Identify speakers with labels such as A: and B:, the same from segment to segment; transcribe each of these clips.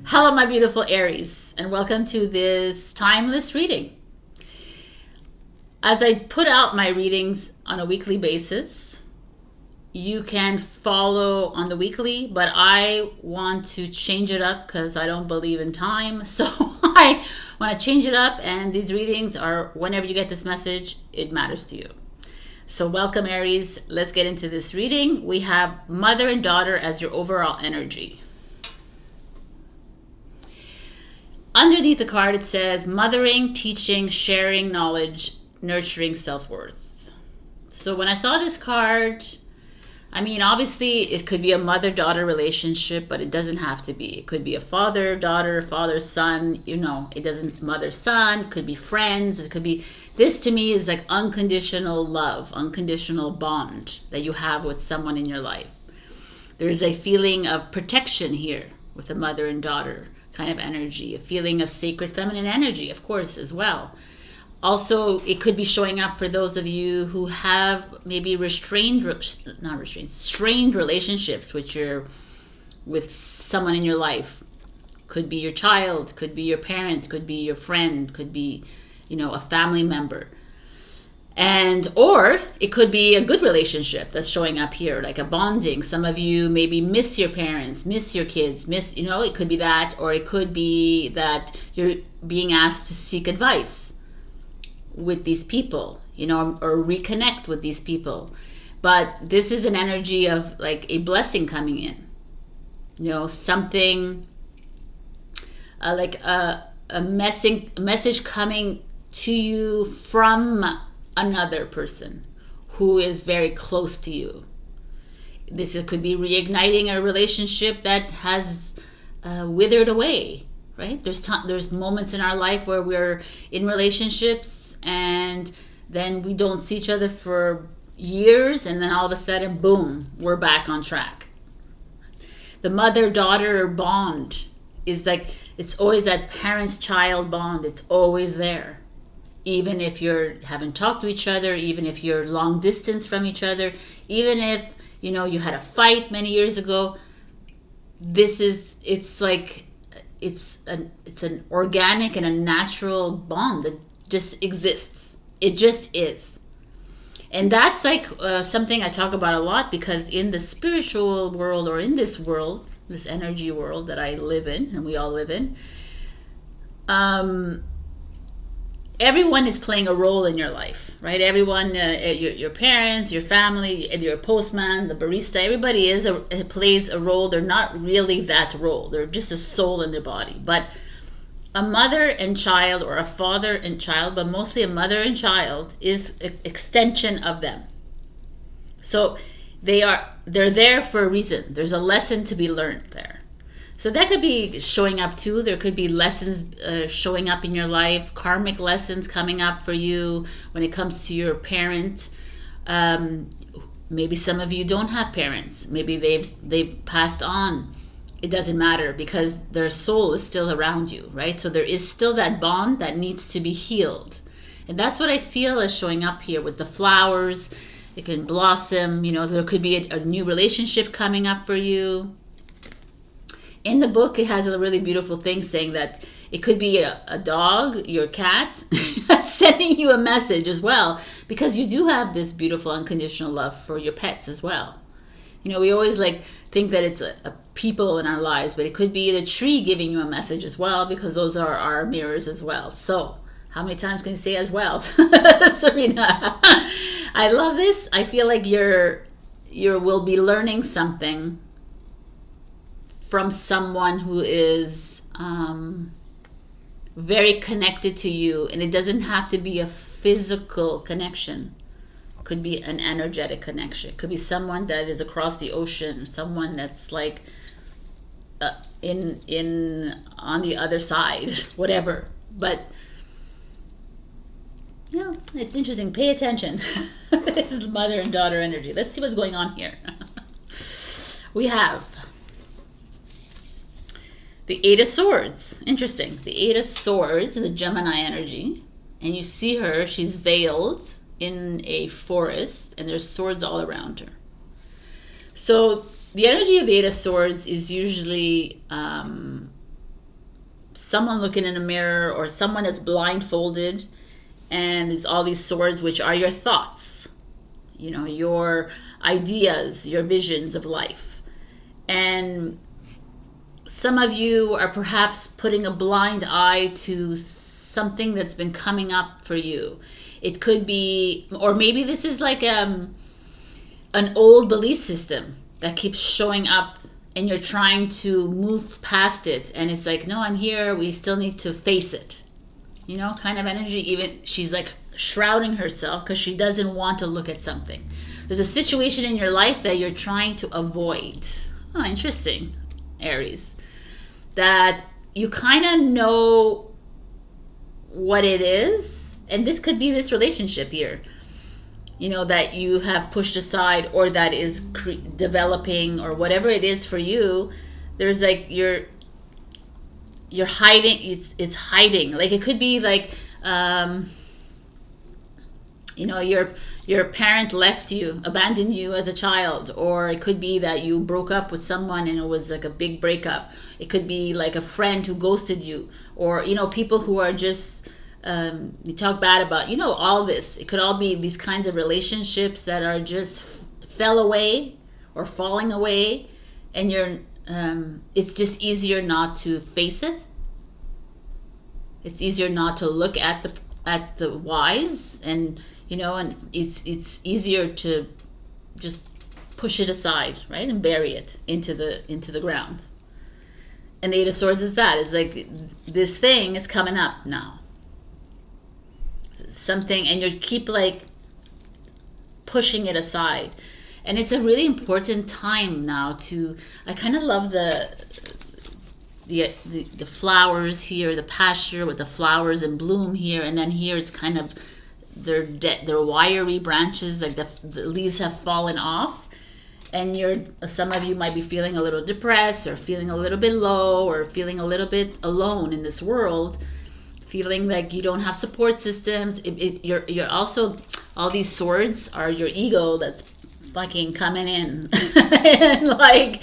A: Hello, my beautiful Aries, and welcome to this timeless reading. As I put out my readings on a weekly basis, you can follow on the weekly, but I want to change it up because I don't believe in time. So I want to change it up, and these readings are whenever you get this message, it matters to you. So welcome, Aries. Let's get into this reading. We have mother and daughter as your overall energy. Underneath the card, it says mothering, teaching, sharing knowledge, nurturing self-worth. So when I saw this card, I mean, obviously it could be a mother-daughter relationship, but it doesn't have to be. It could be a father-daughter, father-son, it doesn't, mother-son, it could be friends, it could be, this to me is like unconditional love, unconditional bond that you have with someone in your life. There's a feeling of protection here with a mother and daughter kind of energy, a feeling of sacred feminine energy, of course, as well. Also, it could be showing up for those of you who have maybe strained relationships with someone in your life. Could be your child, could be your parent, could be your friend, could be, a family member. Or it could be a good relationship that's showing up here, like a bonding. Some of you maybe miss your parents, miss your kids, it could be that, or it could be that you're being asked to seek advice with these people, or reconnect with these people. But this is an energy of like a blessing coming in, something like a message coming to you from another person who is very close to you. This could be reigniting a relationship that has withered away, right? There's moments in our life where we're in relationships and then we don't see each other for years, and then all of a sudden, boom, we're back on track. The mother-daughter bond is like, it's always that parents-child bond. It's always there. Even if you haven't talked to each other, even if you're long distance from each other, even if, you had a fight many years ago, it's an organic and a natural bond that just exists. It just is. And that's like something I talk about a lot, because in the spiritual world, or in this world, this energy world that I live in, and we all live in, everyone is playing a role in your life, right? Everyone, your parents, your family, your postman, the barista, everybody plays a role. They're not really that role. They're just a soul in their body. But a mother and child, or a father and child, but mostly a mother and child, is an extension of them. So they're there for a reason. There's a lesson to be learned there. So that could be showing up too. There could be lessons showing up in your life, karmic lessons coming up for you when it comes to your parent. Maybe some of you don't have parents. Maybe they've passed on. It doesn't matter, because their soul is still around you, right? So there is still that bond that needs to be healed. And that's what I feel is showing up here with the flowers. It can blossom. There could be a new relationship coming up for you. In the book, it has a really beautiful thing saying that it could be a dog, your cat, that's sending you a message as well, because you do have this beautiful unconditional love for your pets as well. We always think that it's a people in our lives, but it could be the tree giving you a message as well, because those are our mirrors as well. So how many times can you say as well? Sabrina, I love this. I feel like you will be learning something from someone who is very connected to you. And it doesn't have to be a physical connection. It could be an energetic connection. It could be someone that is across the ocean, someone that's like on the other side, whatever. But it's interesting. Pay attention. This is mother and daughter energy. Let's see what's going on here. We have the Eight of Swords. Interesting. The Eight of Swords is a Gemini energy. And you see her, she's veiled in a forest, and there's swords all around her. So the energy of Eight of Swords is usually someone looking in a mirror, or someone that's blindfolded, and there's all these swords, which are your thoughts, you know, your ideas, your visions of life. And some of you are perhaps putting a blind eye to something that's been coming up for you. It could be, or maybe this is like an old belief system that keeps showing up, and you're trying to move past it, and it's like, no, I'm here, we still need to face it, you know, kind of energy. Even she's like shrouding herself because she doesn't want to look at something. There's a situation in your life that you're trying to avoid. Oh, interesting, Aries. That you kind of know what it is, and this could be this relationship here, you know, that you have pushed aside, or that is developing, or whatever it is for you. There's like you're hiding. It's hiding. Like it could be like you know, your parent left you, abandoned you as a child, or it could be that you broke up with someone and it was like a big breakup. It could be like a friend who ghosted you, or, you know, people who are just you talk bad about, you know, all this. It could all be these kinds of relationships that are just fell away or falling away, and you're it's just easier not to face it. It's easier not to look at the whys, and you know, and it's easier to just push it aside, right, and bury it into the ground. And the Eight of Swords is that. It's like this thing is coming up now. Something, and you keep like pushing it aside. And it's a really important time now to, I kind of love the flowers here, the pasture with the flowers in bloom here, and then here it's kind of they're wiry branches, like the leaves have fallen off, and some of you might be feeling a little depressed, or feeling a little bit low, or feeling a little bit alone in this world, feeling like you don't have support systems. You're also, all these swords are your ego that's fucking coming in and like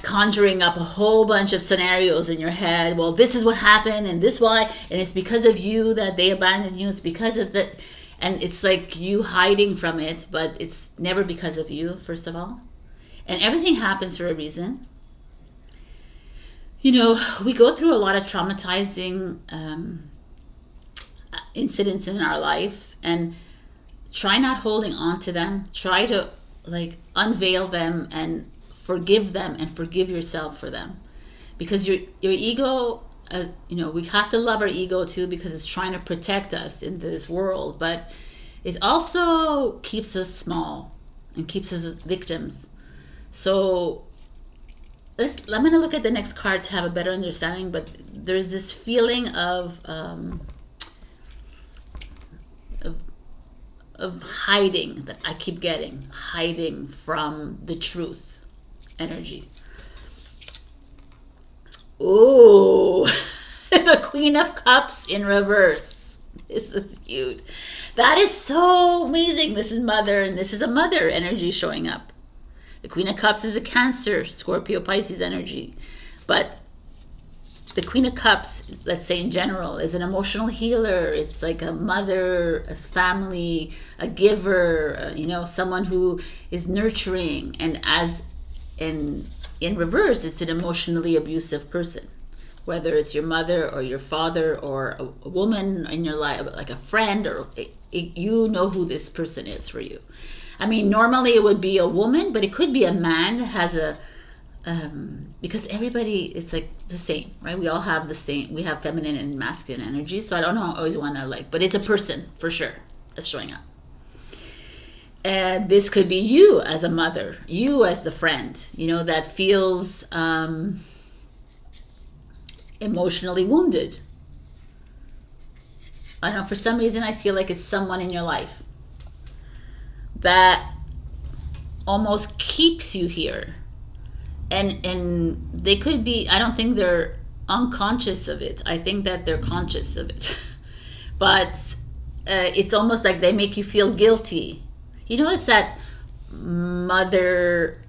A: conjuring up a whole bunch of scenarios in your head. Well, this is what happened, and this why, and it's because of you that they abandoned you. It's because of that, and it's like you hiding from it, but it's never because of you, first of all. And everything happens for a reason. You know, we go through a lot of traumatizing incidents in our life, and try not holding on to them. Try to like unveil them and forgive them, and forgive yourself for them, because your ego, you know, we have to love our ego too, because it's trying to protect us in this world, but it also keeps us small and keeps us victims. So I'm going to look at the next card to have a better understanding, but there's this feeling of hiding that I keep getting, hiding from the truth energy. Oh, the Queen of Cups in reverse. This is cute. That is so amazing. This is mother, and this is a mother energy showing up. The Queen of Cups is a Cancer, Scorpio, Pisces energy. But the Queen of Cups, let's say in general, is an emotional healer. It's like a mother, a family, a giver, you know, someone who is nurturing. And in reverse, it's an emotionally abusive person. Whether it's your mother or your father or a woman in your life, like a friend, or you know who this person is for you. I mean, normally it would be a woman, but it could be a man that has a, because everybody, it's like the same, right? We all have the same, we have feminine and masculine energy. So I don't know, I always want to like, but it's a person for sure that's showing up. And this could be you as a mother, you as the friend, you know, that feels emotionally wounded. I don't know, for some reason I feel like it's someone in your life that almost keeps you here. And they could be, I don't think they're unconscious of it. I think that they're conscious of it. But it's almost like they make you feel guilty. You know, it's that mother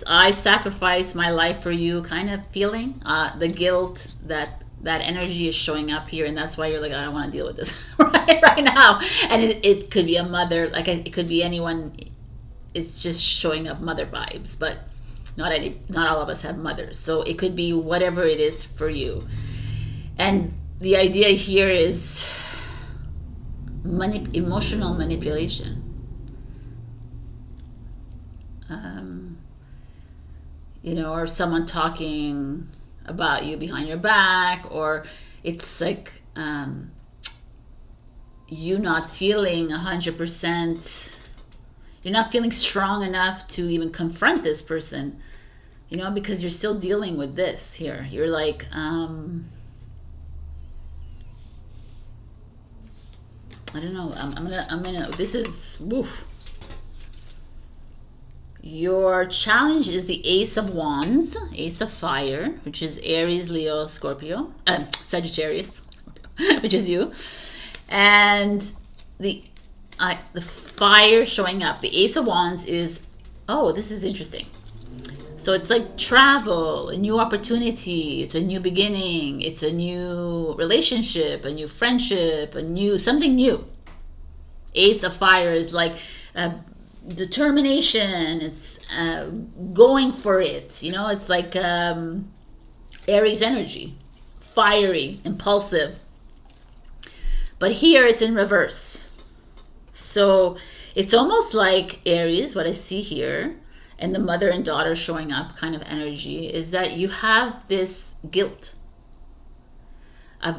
A: I sacrifice my life for you kind of feeling. The guilt, that energy is showing up here, and that's why you're like, I don't want to deal with this right now. And it could be a mother, like it could be anyone. It's just showing up mother vibes, but not all of us have mothers, so it could be whatever it is for you. And the idea here is emotional manipulation. Or someone talking about you behind your back, or it's like you not feeling 100%. You're not feeling strong enough to even confront this person, because you're still dealing with this here. You're like, I don't know. I'm gonna. This is woof. Your challenge is the Ace of Wands, Ace of Fire, which is Aries, Leo, Scorpio, Sagittarius, Scorpio, which is you, and the fire showing up. The Ace of Wands is, this is interesting. So it's like travel, a new opportunity, it's a new beginning, it's a new relationship, a new friendship, something new. Ace of Fire is like determination, it's going for it, it's like Aries energy, fiery, impulsive. But here it's in reverse. So it's almost like Aries, what I see here, and the mother and daughter showing up kind of energy, is that you have this guilt, a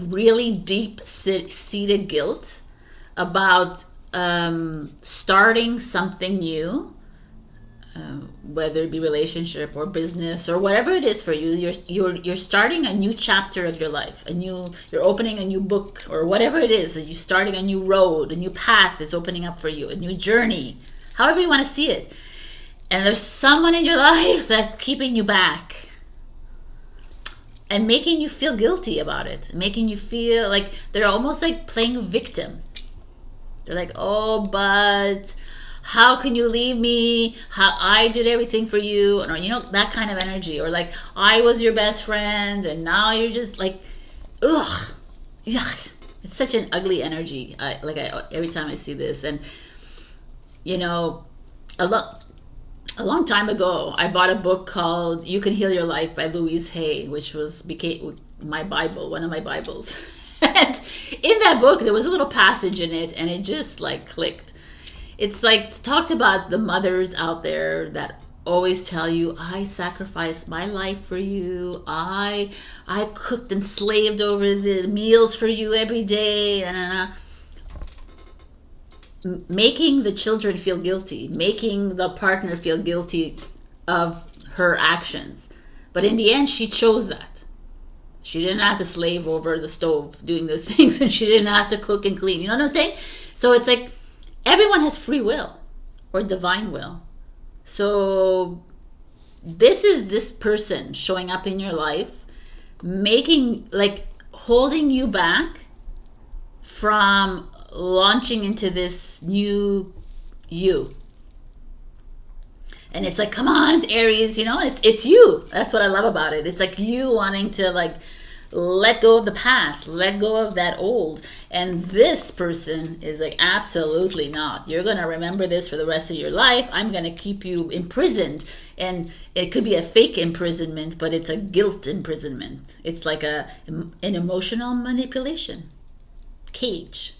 A: really deep-seated guilt about starting something new, whether it be relationship or business or whatever it is for you. You're starting a new chapter of your life, you're opening a new book or whatever it is. You're starting a new road, a new path is opening up for you, a new journey, however you want to see it. And there's someone in your life that's keeping you back and making you feel guilty about it, making you feel like they're almost like playing victim. They're like, oh, but how can you leave me? How I did everything for you, or that kind of energy, or like I was your best friend, and now you're just like, ugh, yuck. It's such an ugly energy. Every time I see this, and a long time ago, I bought a book called "You Can Heal Your Life" by Louise Hay, which became my Bible, one of my Bibles. And in that book, there was a little passage in it, and it just like clicked. It's like talked about the mothers out there that always tell you, I sacrificed my life for you. I cooked and slaved over the meals for you every day. Making the children feel guilty, making the partner feel guilty of her actions. But in the end, she chose that. She didn't have to slave over the stove doing those things, and she didn't have to cook and clean. You know what I'm saying? So it's like everyone has free will or divine will. So this is this person showing up in your life, holding you back from launching into this new you. And it's like, come on, Aries, it's you. That's what I love about it. It's like you wanting to let go of the past, let go of that old. And this person is like, absolutely not. You're going to remember this for the rest of your life. I'm going to keep you imprisoned. And it could be a fake imprisonment, but it's a guilt imprisonment. It's like an emotional manipulation cage,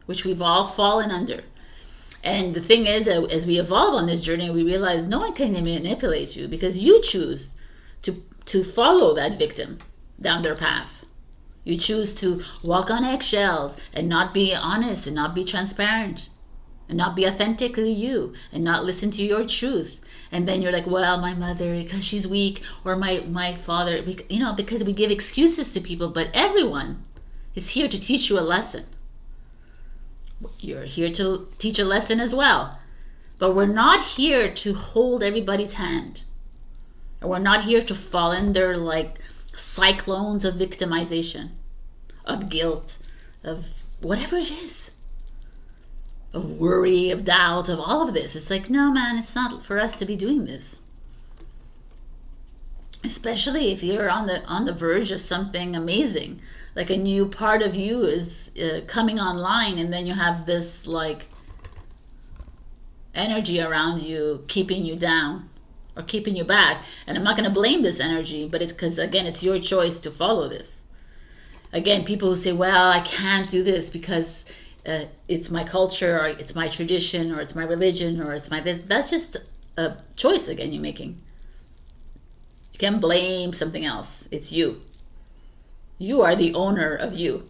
A: which we've all fallen under. And the thing is, as we evolve on this journey, we realize no one can manipulate you, because you choose to follow that victim down their path. You choose to walk on eggshells and not be honest and not be transparent and not be authentically you and not listen to your truth. And then you're like, well, my mother, because she's weak, or my father, because we give excuses to people. But everyone is here to teach you a lesson. You're here to teach a lesson as well. But we're not here to hold everybody's hand. And we're not here to fall in their cyclones of victimization, of guilt, of whatever it is. of worry, of doubt, of all of this. It's like, no, man, it's not for us to be doing this. Especially if you're on the verge of something amazing, like a new part of you is coming online, and then you have this like energy around you keeping you down or keeping you back. And I'm not going to blame this energy, but it's because, again, it's your choice to follow this. Again, people who say, well, I can't do this because it's my culture, or it's my tradition, or it's my religion, or it's my this. That's just a choice, again, you're making. You can't blame something else. It's you. You are the owner of you.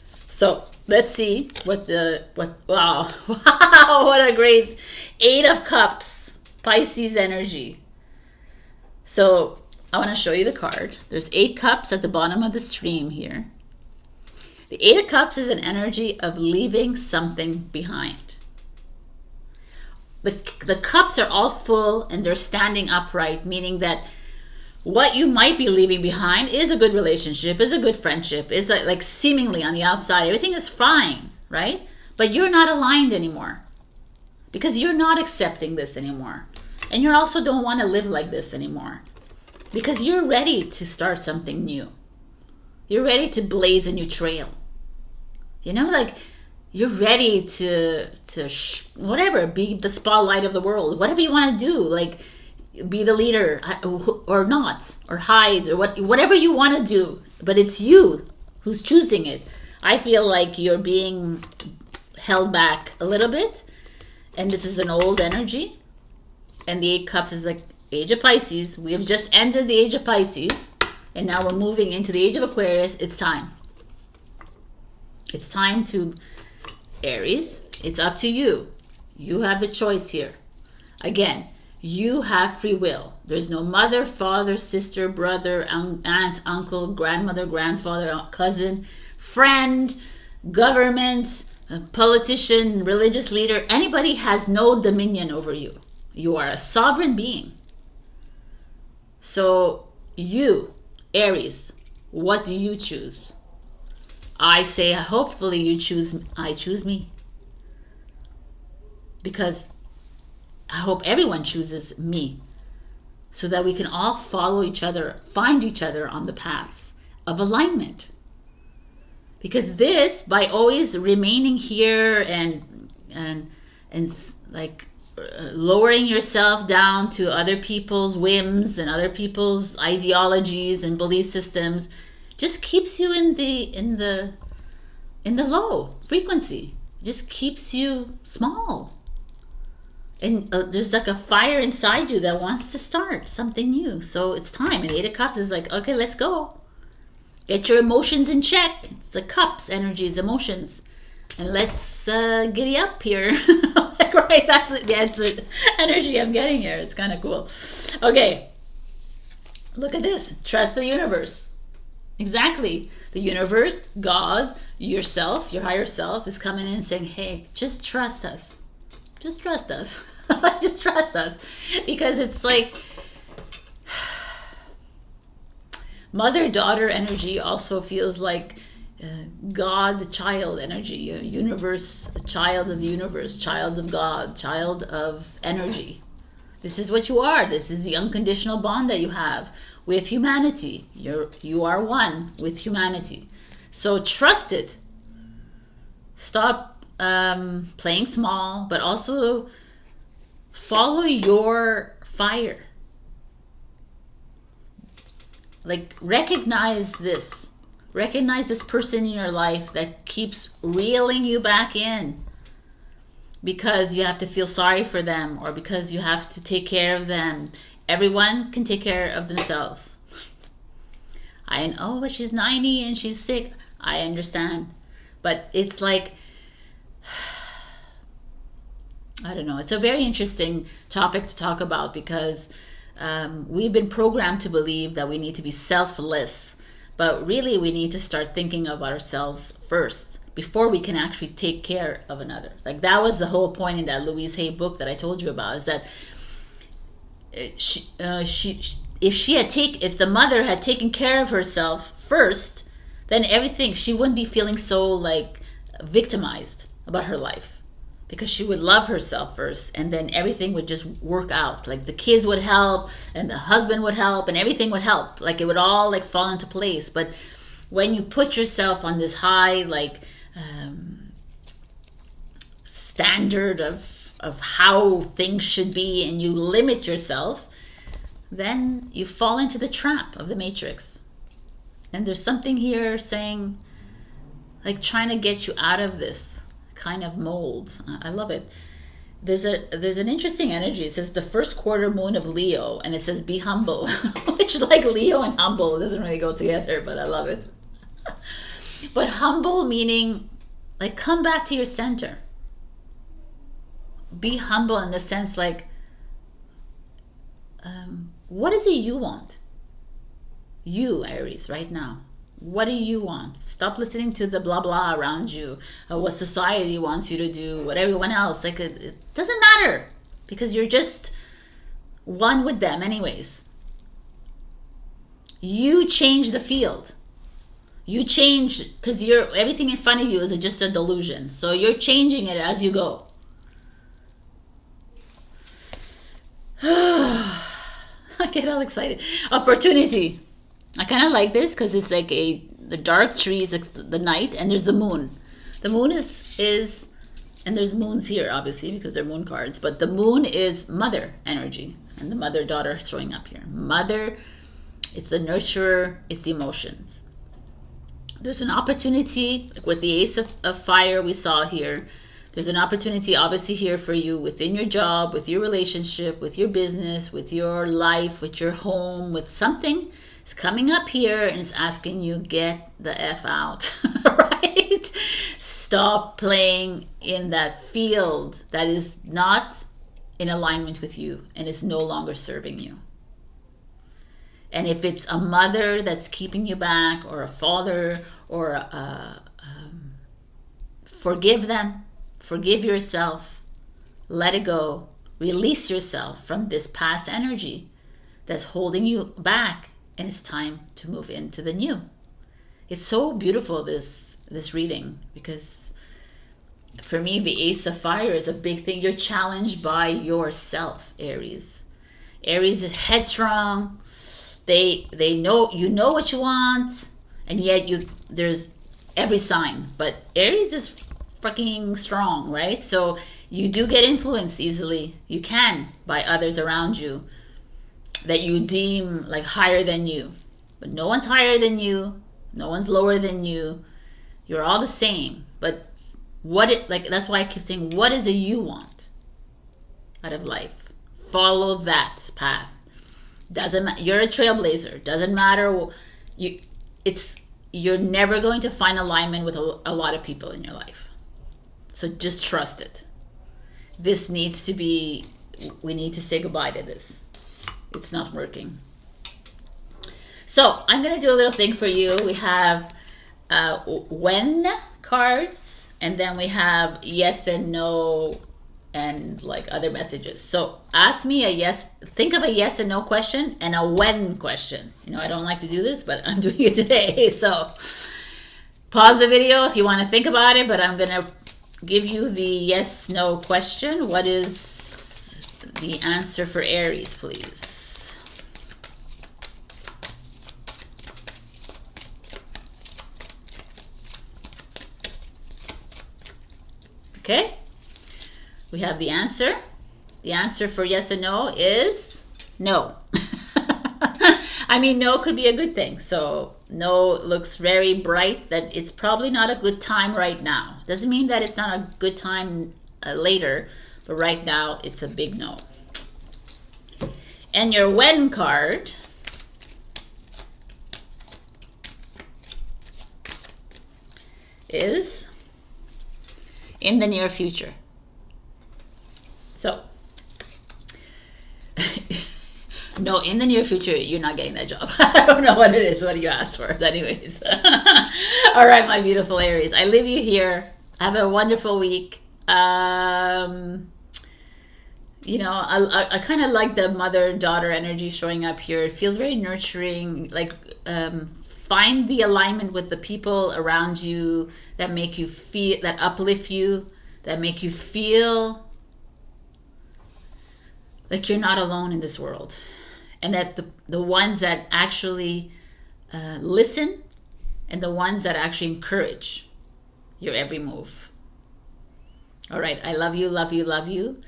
A: So let's see wow, what a great 8 of Cups, Pisces energy. So I want to show you the card. There's 8 cups at the bottom of the stream here. The 8 of Cups is an energy of leaving something behind. The cups are all full and they're standing upright, meaning that what you might be leaving behind is a good relationship, is a good friendship, is like seemingly on the outside, everything is fine, right? But you're not aligned anymore because you're not accepting this anymore. And you also don't want to live like this anymore because you're ready to start something new. You're ready to blaze a new trail. You know, like you're ready to whatever, be the spotlight of the world, whatever you want to do, like be the leader or not, or hide, or whatever you want to do, but it's you who's choosing it. I feel like you're being held back a little bit, and this is an old energy, and the 8 cups is like age of Pisces. We have just ended the age of Pisces, and now we're moving into the age of Aquarius. It's time. It's time to Aries. It's up to you. You have the choice here. Again, you have free will. There's no mother, father, sister, brother, aunt, uncle, grandmother, grandfather, cousin, friend, government, politician, religious leader. Anybody has no dominion over you. You are a sovereign being. So you, Aries, what do you choose? I say, hopefully you choose, I choose me. Because I hope everyone chooses me so that we can all follow each other, find each other on the paths of alignment. Because this, by always remaining here and like lowering yourself down to other people's whims and other people's ideologies and belief systems, just keeps you in the low frequency. Just keeps you small. And there's like a fire inside you that wants to start something new. So it's time. And the 8 of Cups is like, okay, let's go. Get your emotions in check. It's the cups, energies, emotions. And let's giddy up here. Like, right, that's the energy I'm getting here. It's kind of cool. Okay. Look at this. Trust the universe. Exactly. The universe, God, yourself, your higher self is coming in and saying, hey, just trust us. Just trust us. Just trust us. Because it's like mother-daughter energy also feels like God-child energy. Universe, a child of the universe, child of God, child of energy. This is what you are. This is the unconditional bond that you have with humanity. You are one with humanity. So trust it. Stop playing small, but also follow your fire. Like recognize this person in your life that keeps reeling you back in because you have to feel sorry for them or because you have to take care of them. Everyone can take care of themselves. I know, but she's 90 and she's sick. I understand, but it's like, I don't know. It's a very interesting topic to talk about because we've been programmed to believe that we need to be selfless, but really we need to start thinking about ourselves first before we can actually take care of another. Like that was the whole point in that Louise Hay book that I told you about, is that if the mother had taken care of herself first, then everything, she wouldn't be feeling so like victimized about her life. because she would love herself first, and then everything would just work out. Like the kids would help, and the husband would help, and everything would help. Like it would all like fall into place. But when you put yourself on this high like standard of how things should be, and you limit yourself, then you fall into the trap of the matrix. And there's something here saying, like, trying to get you out of this kind of mold. I love it. There's an interesting energy. It says the first quarter moon of Leo, and it says be humble, which like Leo and humble doesn't really go together, but I love it. But humble meaning like come back to your center. Be humble in the sense like, what is it you want? You, Aries, right now. What do you want? Stop listening to the blah blah around you, what society wants you to do, what everyone else. Like it doesn't matter, because you're just one with them anyways. You change the field. You change, because everything in front of you is just a delusion. So you're changing it as you go. I get all excited. Opportunity. I kind of like this because it's like the dark trees, like the night, and there's the moon. The moon is, and there's moons here obviously because they're moon cards, but the moon is mother energy, and the mother-daughter showing up here. Mother, it's the nurturer, it's the emotions. There's an opportunity, like with the Ace of Fire we saw here. There's an opportunity obviously here for you within your job, with your relationship, with your business, with your life, with your home, with something. It's coming up here and it's asking you, get the F out, right? Stop playing in that field that is not in alignment with you and is no longer serving you. And if it's a mother that's keeping you back, or a father, or forgive them, forgive yourself, let it go, release yourself from this past energy that's holding you back. And it's time to move into the new. It's so beautiful, this reading, because for me the Ace of Fire is a big thing. You're challenged by yourself, Aries. Aries is headstrong. They know you know what you want, and yet there's every sign. But Aries is fucking strong, right? So you do get influenced easily. You can by others around you that you deem like higher than you. But no one's higher than you. No one's lower than you. You're all the same. But that's why I keep saying, what is it you want out of life? Follow that path. Doesn't matter. You're a trailblazer. Doesn't matter. You're never going to find alignment with a lot of people in your life. So just trust it. This needs to be, we need to say goodbye to this. It's not working. So I'm going to do a little thing for you. We have when cards, and then we have yes and no, and like other messages. So ask me think of a yes and no question and a when question. You know, I don't like to do this, but I'm doing it today. So pause the video if you want to think about it, but I'm going to give you the yes no question. What is the answer for Aries, please? Okay, we have the answer. The answer for yes and no is no. I mean, no could be a good thing. So no looks very bright that it's probably not a good time right now. Doesn't mean that it's not a good time later, but right now it's a big no. And your when card is in the near future. So, no, in the near future, you're not getting that job. I don't know what it is, what you asked for. But anyways. All right, my beautiful Aries. I leave you here. Have a wonderful week. You know, I kind of like the mother-daughter energy showing up here. It feels very nurturing. Like, find the alignment with the people around you that make you feel, that uplift you, that make you feel like you're not alone in this world. And that the ones that actually listen and the ones that actually encourage your every move. All right, I love you, love you, love you.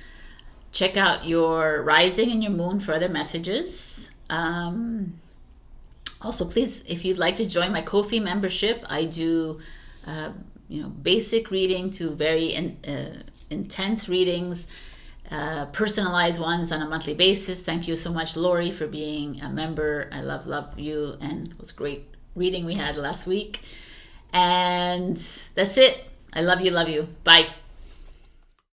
A: Check out your rising and your moon for other messages. Also, please, if you'd like to join my Ko-fi membership, I do basic reading to very intense readings, personalized ones on a monthly basis. Thank you so much, Laurie, for being a member. I love you, and it was a great reading we had last week. And that's it. I love you, love you. Bye.